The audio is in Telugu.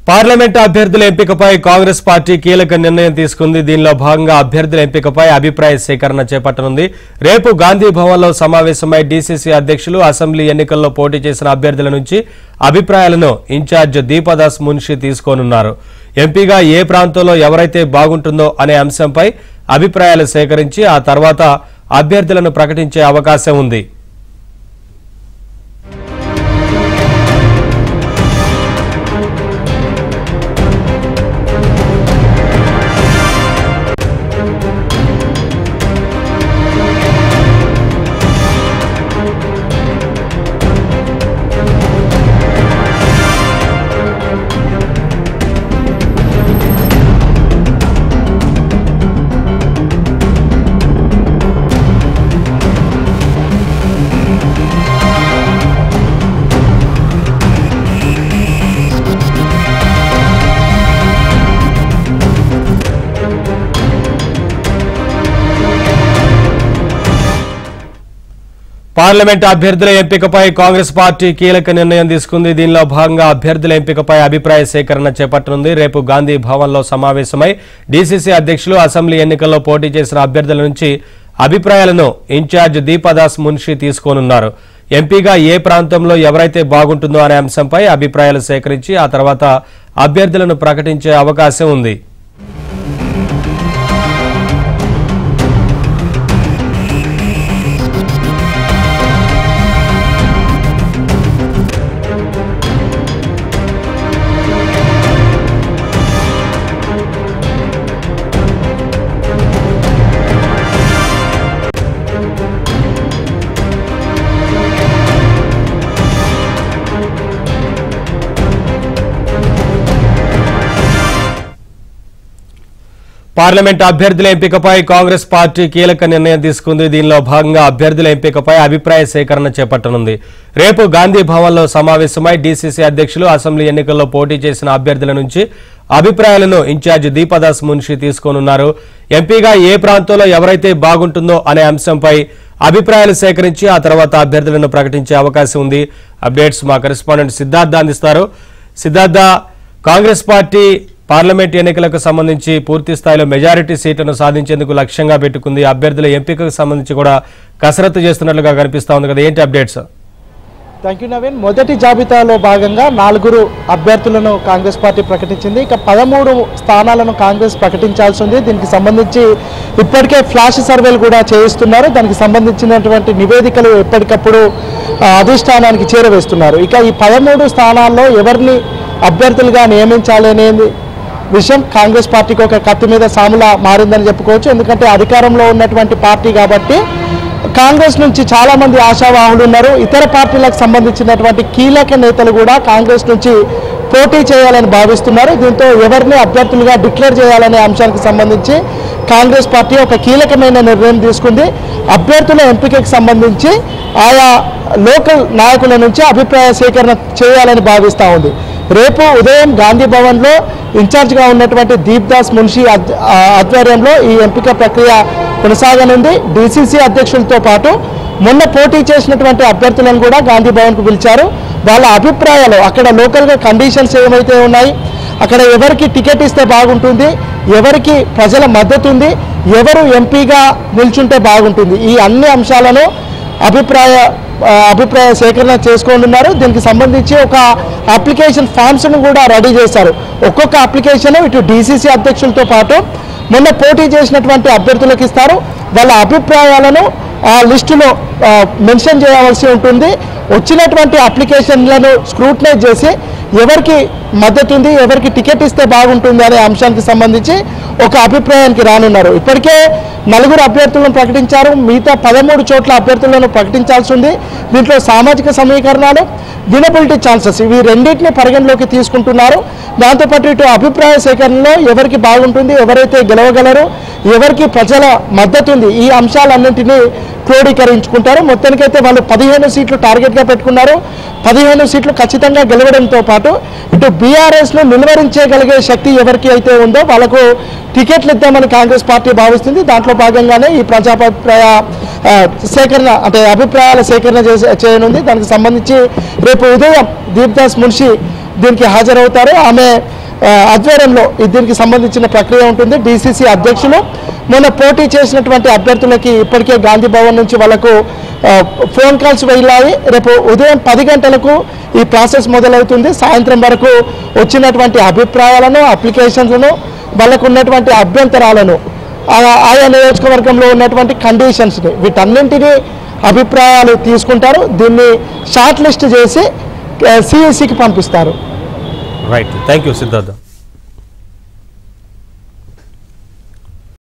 పార్లమెంట్ అభ్యర్థుల ఎంపికపై కాంగ్రెస్ పార్టీ కీలక నిర్ణయం తీసుకుంది. దీనిలో భాగంగా అభ్యర్థుల ఎంపికపై అభిప్రాయ సేకరణ చేపట్టనుంది. రేపు గాంధీ భవన్లో సమావేశమై డీసీసీ అధ్యక్షులు అసెంబ్లీ ఎన్నికల్లో పోటీ చేసిన అభ్యర్థుల నుంచి అభిప్రాయాలను ఇన్ఛార్జ్ దీపదాస్ మున్షి తీసుకోనున్నారు. ఎంపీగా ఏ ప్రాంతంలో ఎవరైతే బాగుంటుందో అనే అంశంపై అభిప్రాయాలు సేకరించి ఆ తర్వాత అభ్యర్థులను ప్రకటించే అవకాశం ఉంది. పార్లమెంట్ అభ్యర్థుల ఎంపికపై కాంగ్రెస్ పార్టీ కీలక నిర్ణయం తీసుకుంది. దీనిలో భాగంగా అభ్యర్థుల ఎంపికపై అభిప్రాయ సేకరణ చేపట్టనుంది. రేపు గాంధీ భవన్లో సమావేశమై డీసీసీ అధ్యక్షులు అసెంబ్లీ ఎన్నికల్లో పోటీ చేసిన అభ్యర్థుల నుంచి అభిప్రాయాలను ఇన్ఛార్జ్ దీపదాస్ మున్షి తీసుకోనున్నారు. ఎంపీగా ఏ ప్రాంతంలో ఎవరైతే బాగుంటుందో అనే అంశంపై అభిప్రాయాలు సేకరించి ఆ తర్వాత అభ్యర్థులను ప్రకటించే అవకాశం ఉంది. పార్లమెంట్ అభ్యర్థుల ఎంపికపై కాంగ్రెస్ పార్టీ కీలక నిర్ణయం తీసుకుంది. దీనిలో భాగంగా అభ్యర్థుల ఎంపికపై అభిప్రాయ సేకరణ చేపట్టనుంది. రేపు గాంధీ భవన్లో సమావేశమై డీసీసీ అధ్యక్షులు అసెంబ్లీ ఎన్నికల్లో పోటీ చేసిన అభ్యర్థుల నుంచి అభిప్రాయాలను ఇన్ఛార్జ్ దీపదాస్ మున్షి తీసుకోనున్నారు. ఎంపీగా ఏ ప్రాంతంలో ఎవరైతే బాగుంటుందో అనే అంశంపై అభిప్రాయాలు సేకరించి ఆ తర్వాత అభ్యర్థులను ప్రకటించే అవకాశం ఉంది. అప్డేట్స్ మా కరెస్పాండెంట్ సిద్ధార్థ అందిస్తారు. సిద్ధార్థ, కాంగ్రెస్ పార్టీ పార్లమెంట్ ఎన్నికలకు సంబంధించి పూర్తి స్థాయిలో మెజారిటీ సీట్లను సాధించేందుకు లక్ష్యంగా పెట్టుకుంది. అభ్యర్థుల ఎంపికకు సంబంధించి కూడా కసరత్తు చేస్తున్నట్లుగా కనిపిస్తా ఉంది కదా, ఏంటి అప్డేట్స్? Thank you Naveen. మొదటి జాబితాలో భాగంగా 4 అభ్యర్థులను కాంగ్రెస్ పార్టీ ప్రకటించింది. ఇక 13 స్థానాలను కాంగ్రెస్ ప్రకటించాల్సి ఉంది. దీనికి సంబంధించి ఇప్పటికే ఫ్లాష్ సర్వేలు కూడా చేయిస్తున్నారు. దానికి సంబంధించినటువంటి నివేదికలు ఎప్పటికప్పుడు అధిష్టానానికి చేరవేస్తున్నారు. ఇక ఈ 13 స్థానాల్లో ఎవరిని అభ్యర్థులుగా నియమించాలి అనేది విషయం కాంగ్రెస్ పార్టీకి ఒక కత్తి మీద సాములా మారిందని చెప్పుకోవచ్చు. ఎందుకంటే అధికారంలో ఉన్నటువంటి పార్టీ కాబట్టి కాంగ్రెస్ నుంచి చాలామంది ఆశావాహులు ఉన్నారు. ఇతర పార్టీలకు సంబంధించినటువంటి కీలక నేతలు కూడా కాంగ్రెస్ నుంచి పోటీ చేయాలని భావిస్తున్నారు. దీంతో ఎవరిని అభ్యర్థులుగా డిక్లేర్ చేయాలనే అంశానికి సంబంధించి కాంగ్రెస్ పార్టీ ఒక కీలకమైన నిర్ణయం తీసుకుంది. అభ్యర్థుల ఎంపికకు సంబంధించి ఆయా లోకల్ నాయకుల నుంచి అభిప్రాయ సేకరణ చేయాలని భావిస్తూ ఉంది. రేపు ఉదయం గాంధీ భవన్లో ఇన్ఛార్జ్గా ఉన్నటువంటి దీపదాస్ మున్షి ఆధ్వర్యంలో ఈ ఎంపిక ప్రక్రియ కొనసాగనుంది. డీసీసీ అధ్యక్షులతో పాటు మొన్న పోటీ చేసినటువంటి అభ్యర్థులను కూడా గాంధీ భవన్కు పిలిచారు. వాళ్ళ అభిప్రాయాలు, అక్కడ లోకల్గా కండిషన్స్ ఏమైతే ఉన్నాయి, అక్కడ ఎవరికి టికెట్ ఇస్తే బాగుంటుంది, ఎవరికి ప్రజల మద్దతు ఉంది, ఎవరు ఎంపీగా నిల్చుంటే బాగుంటుంది, ఈ అన్ని అంశాలను అభిప్రాయ సేకరణ చేసుకోనున్నారు. దీనికి సంబంధించి ఒక అప్లికేషన్ ఫామ్స్ను కూడా రెడీ చేశారు. ఒక్కొక్క అప్లికేషన్ ఇటు డీసీసీ అధ్యక్షులతో పాటు మొన్న పోటీ చేసినటువంటి అభ్యర్థులకు ఇస్తారు. వాళ్ళ అభిప్రాయాలను ఆ లిస్టులో మెన్షన్ చేయవలసి ఉంటుంది. వచ్చినటువంటి అప్లికేషన్లను స్క్రూటనైజ్ చేసి ఎవరికి మద్దతు ఉంది, ఎవరికి టికెట్ ఇస్తే బాగుంటుంది అనే అంశానికి సంబంధించి ఒక అభిప్రాయానికి రానున్నారు. ఇప్పటికే 4 అభ్యర్థులను ప్రకటించారు. మిగతా 13 చోట్ల అభ్యర్థులను ప్రకటించాల్సి ఉంది. దీంట్లో సామాజిక సమీకరణాలు, వినబిలిటీ ఛాన్సెస్, ఇవి రెండింటిని పరిగణలోకి తీసుకుంటున్నారు. దాంతోపాటు ఇటు అభిప్రాయ సేకరణలో ఎవరికి బాగుంటుంది, ఎవరైతే గెలవగలరు, ఎవరికి ప్రజల మద్దతు ఉంది, ఈ అంశాలన్నింటినీ క్రోడీకరించుకుంటారు. మొత్తానికైతే వాళ్ళు 15 సీట్లు టార్గెట్గా పెట్టుకున్నారు. 15 సీట్లు ఖచ్చితంగా గెలవడంతో పాటు ఇటు బీఆర్ఎస్ను నిలువరించగలిగే శక్తి ఎవరికి అయితే ఉందో వాళ్ళకు టికెట్లు ఇద్దామని కాంగ్రెస్ పార్టీ భావిస్తుంది. దాంట్లో భాగంగానే ఈ ప్రజాభిప్రాయ సేకరణ అభిప్రాయాల సేకరణ చేయనుంది. దానికి సంబంధించి రేపు ఉదయం దీపదాస్ మున్షి దీనికి హాజరవుతారు. ఆమె ఆధ్వర్యంలో దీనికి సంబంధించిన ప్రక్రియ ఉంటుంది. డీసీసీ అధ్యక్షులు మొన్న పోటీ చేసినటువంటి అభ్యర్థులకి ఇప్పటికే గాంధీ భవన్ నుంచి వాళ్ళకు ఫోన్ కాల్స్ వెళ్ళాయి. రేపు ఉదయం 10 గంటలకు ఈ ప్రాసెస్ మొదలవుతుంది. సాయంత్రం వరకు వచ్చినటువంటి అభిప్రాయాలను, అప్లికేషన్లను, వాళ్ళకు ఉన్నటువంటి అభ్యంతరాలను, ఆయా నియోజకవర్గంలో ఉన్నటువంటి కండిషన్స్ని, వీటన్నింటినీ అభిప్రాయాలు తీసుకుంటారు. దీన్ని షార్ట్ లిస్ట్ చేసి సిఈసికి పంపిస్తారు. Right, thank you Siddhartha.